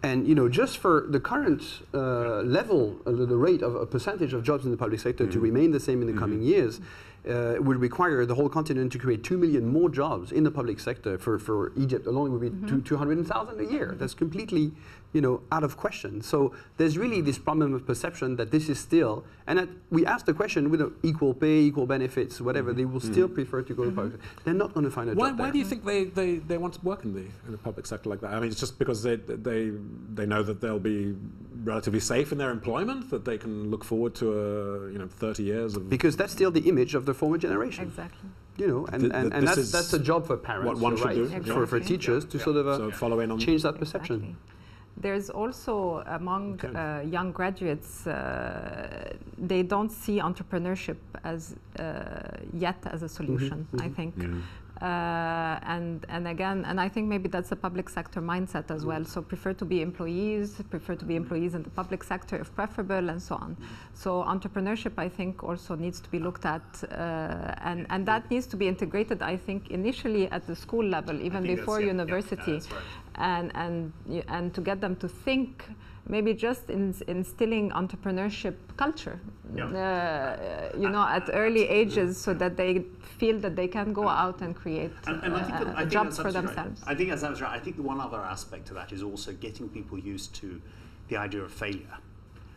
And just for the current level, the rate of a percentage of jobs in the public sector to remain the same in the coming years, would require the whole continent to create 2 million more jobs in the public sector. For Egypt alone, would be 200,000 a year. That's completely, out of question. So there's really this problem of perception that this is still, and we ask the question with equal pay, equal benefits, whatever, they will still prefer to go to public sector. They're not going to find a job there. Why do you think they want to work in the public sector like that? I mean, it's just because they know that they'll be relatively safe in their employment, that they can look forward to 30 years of... Because that's still the image of the former generation. Exactly. And that's a job for parents, what one should do. Exactly. For teachers to sort of follow in on change that perception. Exactly. There's also among young graduates, they don't see entrepreneurship as yet as a solution, I think. And I think maybe that's a public sector mindset as well. So prefer to be employees in the public sector if preferable, and so on. So entrepreneurship, I think, also needs to be looked at, and that needs to be integrated, I think, initially at the school level, even before university. That's right. And to get them to think, maybe just instilling entrepreneurship culture, at early ages, so that they feel that they can go out and create jobs for themselves. I think that's right. I think the one other aspect to that is also getting people used to the idea of failure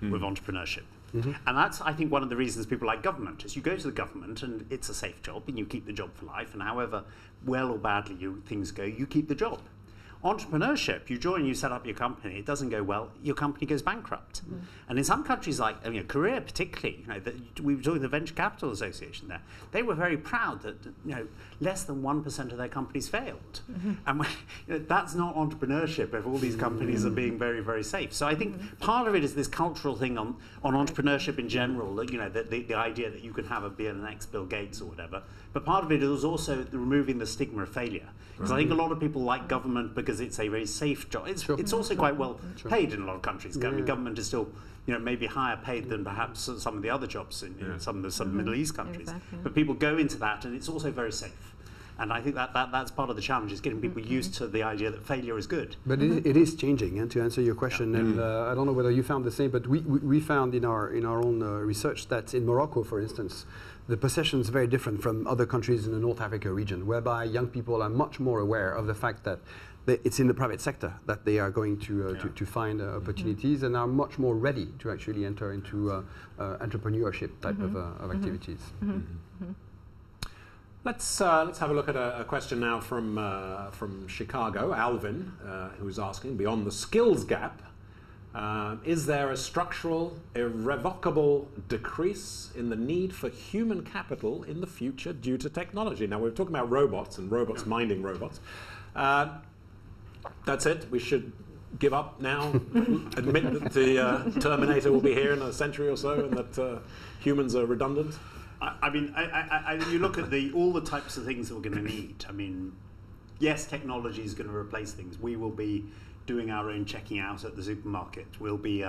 with entrepreneurship. And that's, I think, one of the reasons people like government is you go to the government and it's a safe job and you keep the job for life, and however well or badly things go, you keep the job. Entrepreneurship, you join, you set up your company, it doesn't go well, your company goes bankrupt. And in some countries like Korea particularly, we were talking to the Venture Capital Association there, they were very proud that less than 1% of their companies failed. And that's not entrepreneurship if all these companies are being very, very safe. So I think part of it is this cultural thing on entrepreneurship in general, the idea that you can be an ex-Bill Gates or whatever. But part of it is also removing the stigma of failure. Because I think a lot of people like government because it's a very safe job. It's also quite well paid in a lot of countries. I mean, government is still, maybe higher paid than perhaps some of the other jobs in some of the Middle East countries. Exactly. But people go into that, and it's also very safe. And I think that's part of the challenge, is getting people used to the idea that failure is good. But it is changing, and to answer your question, and I don't know whether you found the same, but we found in our own research that in Morocco, for instance, the perception is very different from other countries in the North Africa region, whereby young people are much more aware of the fact that it's in the private sector that they are going to find opportunities, and are much more ready to actually enter into entrepreneurship type of activities. Let's have a look at a question now from Chicago, Alvin, who's asking, beyond the skills gap, is there a structural, irrevocable decrease in the need for human capital in the future due to technology? Now, we're talking about robots and robots minding robots. That's it. We should give up now, admit that the Terminator will be here in a century or so, and that humans are redundant. I mean, you look at all the types of things that we're going to need. I mean, yes, technology is going to replace things. We will be doing our own checking out at the supermarket. We'll be,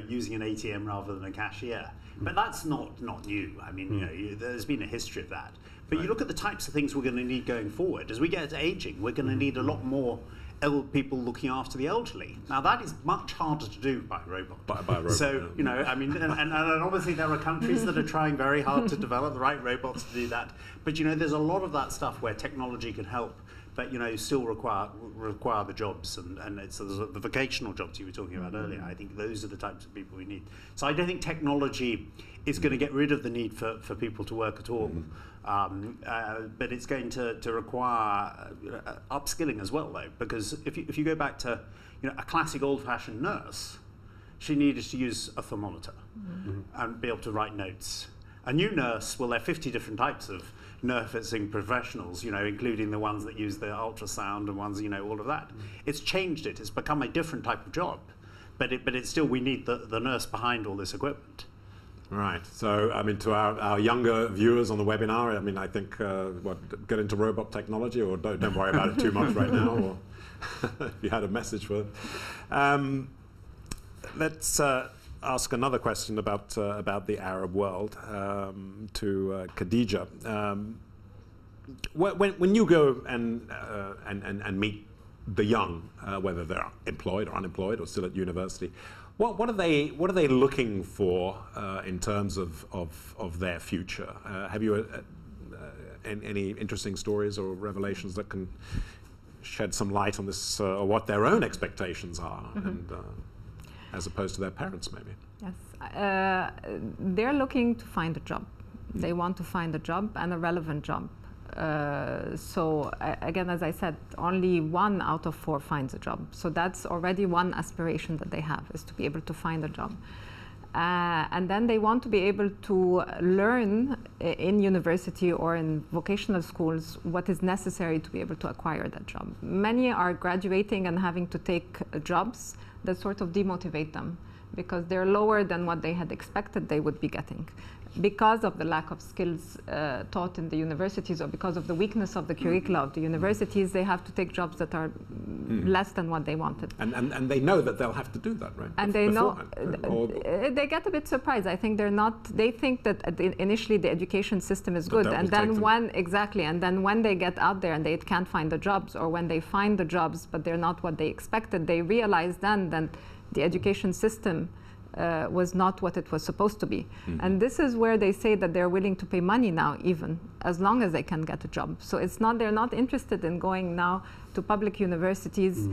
using an ATM rather than a cashier. But that's not new. I mean, there's been a history of that. But you look at the types of things we're going to need going forward. As we get to aging, we're going to need a lot more people looking after the elderly. Now that is much harder to do by robot. By a robot. So I mean, and obviously there are countries that are trying very hard to develop the right robots to do that. But there's a lot of that stuff where technology can help, but still require the jobs, and it's the vocational jobs you were talking about earlier. I think those are the types of people we need. So I don't think technology is going to get rid of the need for people to work at all. But it's going to require upskilling as well, though, because if you go back to a classic old-fashioned nurse, she needed to use a thermometer and be able to write notes. A new nurse, well, there are 50 different types of nursing professionals, including the ones that use the ultrasound and ones, all of that. It's changed it. It's become a different type of job, but it's still, we need the nurse behind all this equipment. Right. So, I mean, to our younger viewers on the webinar, I mean, I think, get into robot technology, or don't worry about it too much right now, or if you had a message for it. Let's ask another question about the Arab world to Khadija. When you go and meet the young, whether they're employed or unemployed or still at university. What are they looking for in terms of their future? Have you any interesting stories or revelations that can shed some light on this, or what their own expectations are, and as opposed to their parents, maybe? Yes, they're looking to find a job. They want to find a job, and a relevant job. So again, as I said, only 1 out of 4 finds a job. So that's already one aspiration that they have, is to be able to find a job. And then they want to be able to learn in university or in vocational schools what is necessary to be able to acquire that job. Many are graduating and having to take jobs that sort of demotivate them, because they're lower than what they had expected they would be getting, because of the lack of skills taught in the universities, or because of the weakness of the curricula of the universities. They have to take jobs that are less than what they wanted. And they know that they'll have to do that, right? And they know, they get a bit surprised. I think they think that initially the education system is good, and then when they get out there and they can't find the jobs, or when they find the jobs but they're not what they expected, they realize then that the education system was not what it was supposed to be. And this is where they say that they're willing to pay money now, even as long as they can get a job. So they're not interested in going now to public universities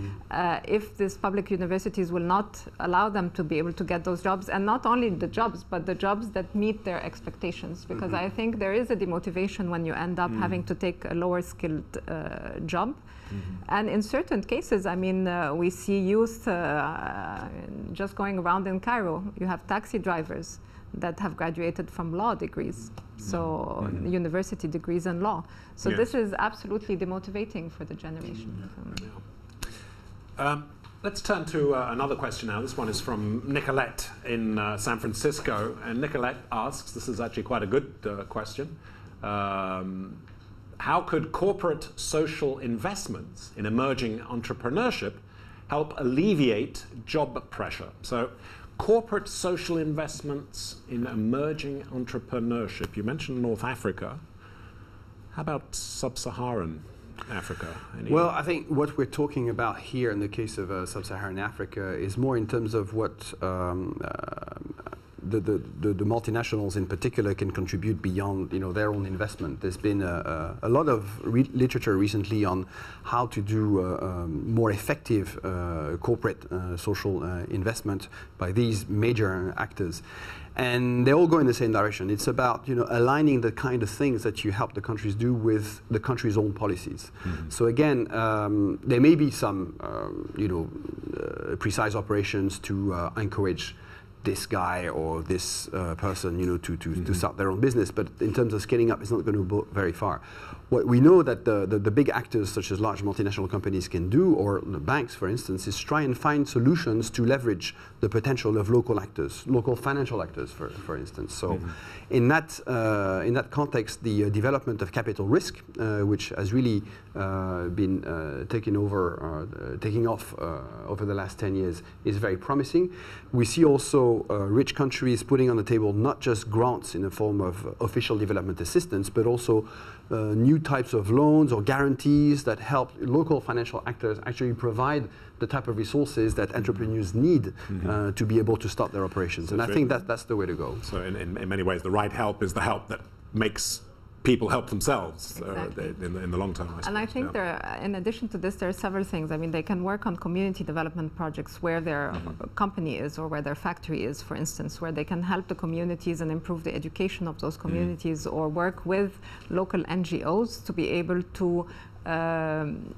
if these public universities will not allow them to be able to get those jobs, and not only the jobs, but the jobs that meet their expectations. Because I think there is a demotivation when you end up having to take a lower skilled job. And in certain cases, I mean, we see youth just going around in Cairo. You have taxi drivers that have graduated from law degrees, so university degrees in law. So this is absolutely demotivating for the generation. Let's turn to another question now. This one is from Nicolette in San Francisco. And Nicolette asks, this is actually quite a good question, how could corporate social investments in emerging entrepreneurship help alleviate job pressure? So, corporate social investments in emerging entrepreneurship. You mentioned North Africa. How about sub-Saharan Africa? Well, I think what we're talking about here in the case of sub-Saharan Africa is more in terms of what the multinationals in particular can contribute beyond their own investment. There's been a lot of literature recently on how to do more effective corporate social investment by these major actors. And they all go in the same direction. It's about aligning the kind of things that you help the countries do with the country's own policies. So again, there may be some precise operations to encourage this guy or this person, to start their own business. But in terms of scaling up, it's not going to go very far. What we know that the big actors, such as large multinational companies, can do, or the banks, for instance, is try and find solutions to leverage the potential of local actors, local financial actors, for instance. So, in that context, the development of capital risk, which has really been taking off over the last 10 years, is very promising. We see also rich countries putting on the table not just grants in the form of official development assistance, but also new types of loans or guarantees that help local financial actors actually provide the type of resources that entrepreneurs need to be able to start their operations. And I think that's the way to go. So in many ways, the right help is the help that makes people help themselves in the long term, I suppose. And I think in addition to this, there are several things. I mean, they can work on community development projects where their company is or where their factory is, for instance, where they can help the communities and improve the education of those communities, or work with local NGOs to be able to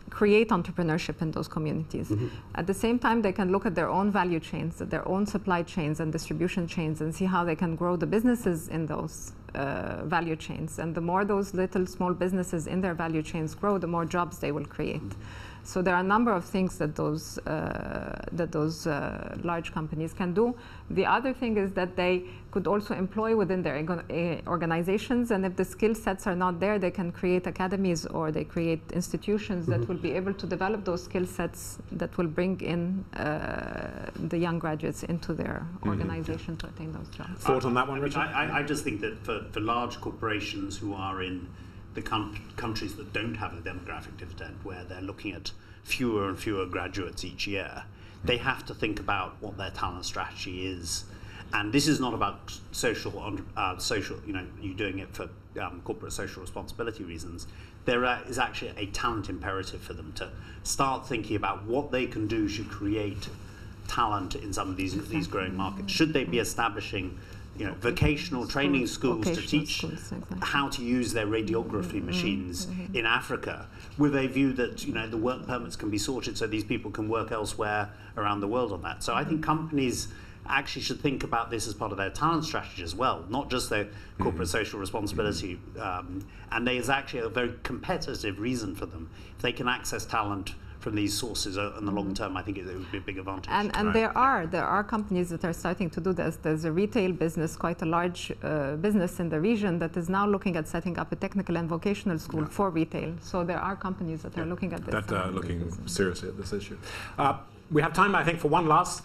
create entrepreneurship in those communities. At the same time, they can look at their own value chains, their own supply chains and distribution chains, and see how they can grow the businesses in those value chains. And the more those little small businesses in their value chains grow, the more jobs they will create. So there are a number of things that those large companies can do. The other thing is that they could also employ within their organizations, and if the skill sets are not there, they can create academies or they create institutions that will be able to develop those skill sets that will bring in the young graduates into their organization to attain those jobs. Thought on that one, Richard? I just think that for large corporations who are in the countries that don't have a demographic dividend, where they're looking at fewer and fewer graduates each year, they have to think about what their talent strategy is. And this is not about social, you doing it for corporate social responsibility reasons. There is actually a talent imperative for them to start thinking about what they can do to create talent in some of these growing markets. Should they be establishing vocational training schools to teach how to use their radiography machines in Africa, with a view that the work permits can be sorted so these people can work elsewhere around the world on that. So I think companies actually should think about this as part of their talent strategy as well, not just their corporate social responsibility. And there is actually a very competitive reason for them. If they can access talent from these sources in the long term, I think it would be a big advantage. And there are companies that are starting to do this. There's a retail business, quite a large business in the region, that is now looking at setting up a technical and vocational school for retail. So there are companies that are looking at this. That looking seriously at this issue. We have time, I think, for one last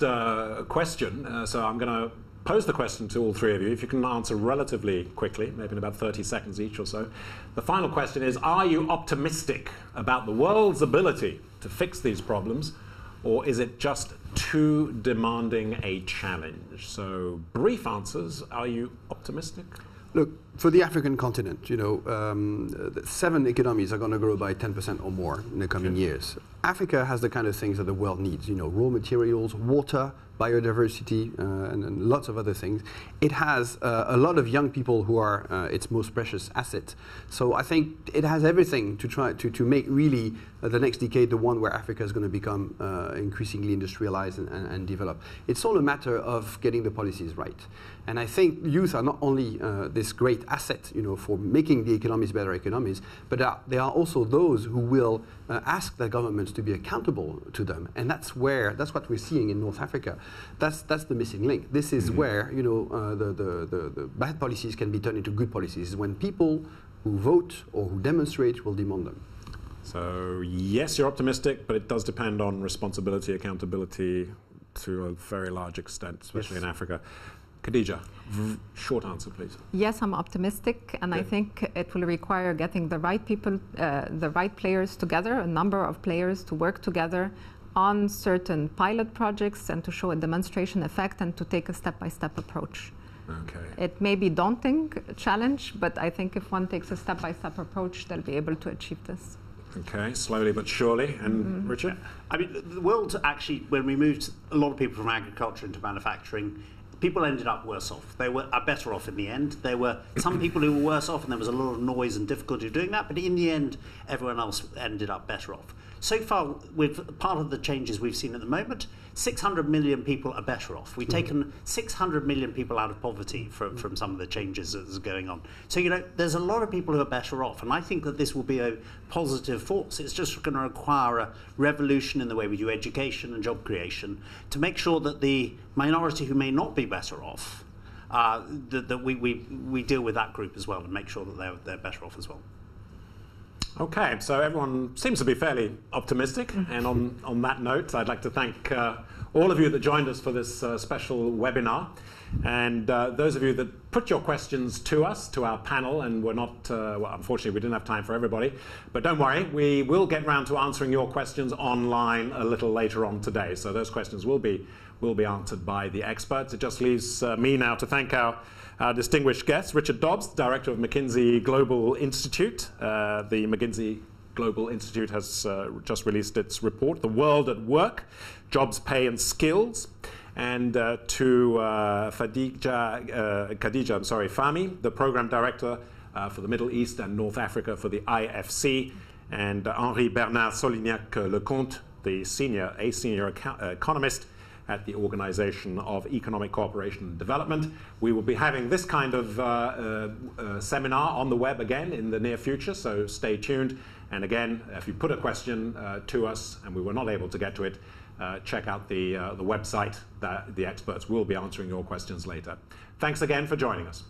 question. So I'm going to pose the question to all three of you. If you can answer relatively quickly, maybe in about 30 seconds each or so. The final question is, are you optimistic about the world's ability to fix these problems, or is it just too demanding a challenge? So brief answers. Are you optimistic? Look, for the African continent, 7 economies are going to grow by 10% or more in the coming years. Africa has the kind of things that the world needs, raw materials, water, biodiversity, and lots of other things. It has a lot of young people who are its most precious asset. So I think it has everything to try to make really the next decade the one where Africa is going to become increasingly industrialized and develop. It's all a matter of getting the policies right. And I think youth are not only this great asset, for making the economies better economies, but there are also those who will ask their governments to be accountable to them. And that's what we're seeing in North Africa. That's the missing link. This is where the bad policies can be turned into good policies, when people who vote or who demonstrate will demand them. So yes, you're optimistic, but it does depend on responsibility, accountability to a very large extent, especially in Africa. Khadija, short answer, please. Yes, I'm optimistic, and I think it will require getting the right people, the right players together, a number of players to work together on certain pilot projects and to show a demonstration effect and to take a step-by-step approach. Okay. It may be a daunting challenge, but I think if one takes a step-by-step approach, they'll be able to achieve this. Okay, slowly but surely. And Richard? I mean, the world actually, when we moved a lot of people from agriculture into manufacturing, people ended up worse off. They are better off in the end. There were some people who were worse off, and there was a lot of noise and difficulty doing that, but in the end, everyone else ended up better off. So far, with part of the changes we've seen at the moment, 600 million people are better off. We've taken 600 million people out of poverty from some of the changes that's going on. So, there's a lot of people who are better off, and I think that this will be a positive force. It's just going to require a revolution in the way we do education and job creation to make sure that the minority who may not be better off, that we deal with that group as well and make sure that they're better off as well. Okay, so everyone seems to be fairly optimistic, and on that note, I'd like to thank all of you that joined us for this special webinar, and those of you that put your questions to us, to our panel, and were not, well, unfortunately we didn't have time for everybody, but don't worry, we will get round to answering your questions online a little later on today, so those questions will be answered by the experts. It just leaves me now to thank our distinguished guests, Richard Dobbs, Director of McKinsey Global Institute. The McKinsey Global Institute has just released its report, The World at Work, Jobs, Pay and Skills. And to Khadija Fahmy, the Program Director for the Middle East and North Africa for the IFC, and Henri Bernard Solignac-Lecomte, a senior economist at the Organization of Economic Cooperation and Development. We will be having this kind of seminar on the web again in the near future, so stay tuned. And again, if you put a question to us and we were not able to get to it, check out the website. That the experts will be answering your questions later. Thanks again for joining us.